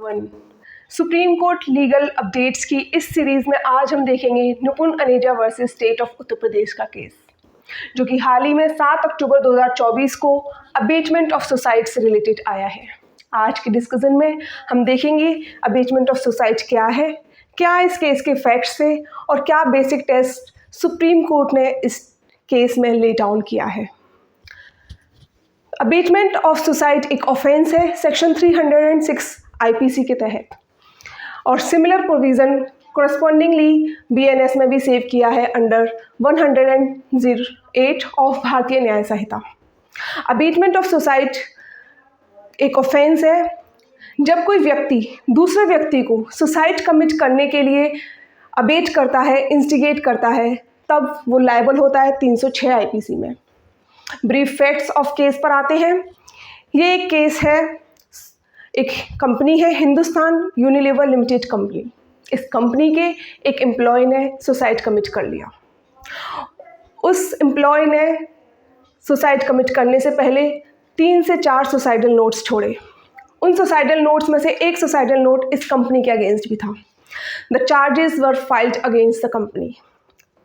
One supreme court legal updates की इस series में आज हम देखेंगे निपुण Aneja versus state of Uttar Pradesh का केस, जो कि हाल ही में 7 अक्टूबर 2024 को अबेटमेंट ऑफ सुसाइड से रिलेटेड आया है। आज के डिस्कशन में हम देखेंगे अबेटमेंट ऑफ सुसाइड क्या है, क्या इस केस के फैक्ट्स थे और क्या बेसिक टेस्ट सुप्रीम कोर्ट ने इस केस में ले डाउन किया है। अबेटमेंट ऑफ सुसाइड एक ऑफेंस है सेक्शन 306 आईपीसी के तहत, और सिमिलर प्रोविज़न कोरस्पॉन्डिंगली बीएनएस में भी सेव किया है अंडर 108 ऑफ भारतीय न्याय संहिता। अबेटमेंट ऑफ सुसाइड एक ऑफेंस है जब कोई व्यक्ति दूसरे व्यक्ति को सुसाइड कमिट करने के लिए अबेट करता है, इंस्टिगेट करता है, तब वो लायबल होता है 306 आईपीसी में। ब्रीफ फैक्ट्स ऑफ केस पर आते हैं। ये एक केस है, एक कंपनी है हिंदुस्तान यूनिलीवर लिमिटेड कंपनी। इस कंपनी के एक एम्प्लॉय ने सुसाइड कमिट कर लिया। उस एम्प्लॉय ने सुसाइड कमिट करने से पहले 3 से 4 सुसाइडल नोट्स छोड़े। उन सुसाइडल नोट्स में से एक सुसाइडल नोट इस कंपनी के अगेंस्ट भी था। The charges were filed against the company.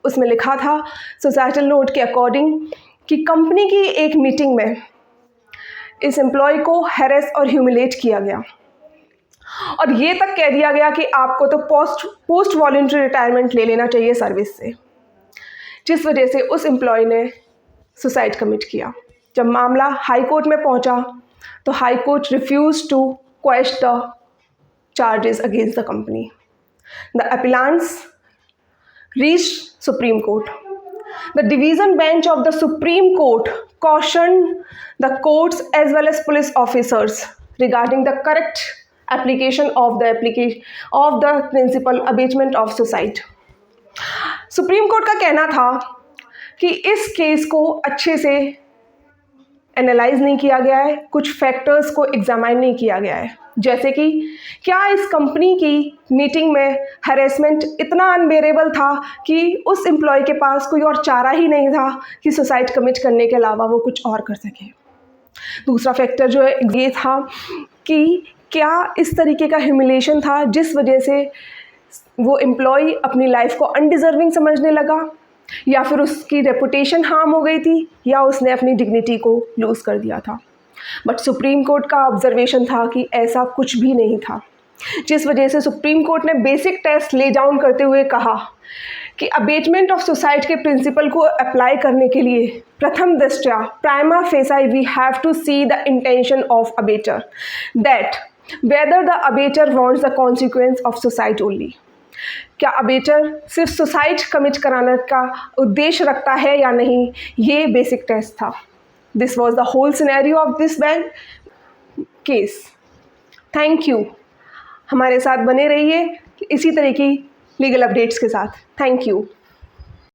उसमें लिखा था सुसाइडल नोट के अकॉर्डिंग कि कंपनी की एक मीटिंग में इस एम्प्लॉय को हैरेस और ह्यूमिलेट किया गया, और ये तक कह दिया गया कि आपको तो पोस्ट वॉलंटरी रिटायरमेंट ले लेना चाहिए सर्विस से, जिस वजह से उस एम्प्लॉय ने सुसाइड कमिट किया। जब मामला हाई कोर्ट में पहुंचा तो high court refuse to quash the charges against the company. The appellants reached Supreme Court. The division bench of the Supreme Court cautioned the courts as well as police officers regarding the correct application of the principle abatement of suicide. Supreme court का कहना था कि इस case को अच्छे से analyse नहीं किया गया है, कुछ फैक्टर्स को एग्जामाइन नहीं किया गया है, जैसे कि क्या इस कंपनी की मीटिंग में हैरेसमेंट इतना अनबेरेबल था कि उस एम्प्लॉय के पास कोई और चारा ही नहीं था कि सुसाइड कमिट करने के अलावा वो कुछ और कर सके। दूसरा फैक्टर जो है ये था कि क्या इस तरीके का ह्यूमिलेशन था जिस वजह से वो एम्प्लॉय अपनी लाइफ को अनडिजर्विंग समझने लगा, या फिर उसकी रेपुटेशन हार्म हो गई थी, या उसने अपनी डिग्निटी को लूज़ कर दिया था। बट सुप्रीम कोर्ट का ऑब्जर्वेशन था कि ऐसा कुछ भी नहीं था, जिस वजह से सुप्रीम कोर्ट ने बेसिक टेस्ट ले डाउन करते हुए कहा कि अबेटमेंट ऑफ सुसाइड के प्रिंसिपल को अप्लाई करने के लिए प्रथम दृष्टया prima facie we have to see the intention of abettor, that whether the abettor wants the consequence of suicide only. क्या अबेटर सिर्फ सुसाइड कमिट कराने का उद्देश्य रखता है या नहीं, ये बेसिक टेस्ट था। This was the whole scenario of this bank case. Thank you. हमारे साथ बने रहिए इसी तरह की लीगल अपडेट्स के साथ। Thank you.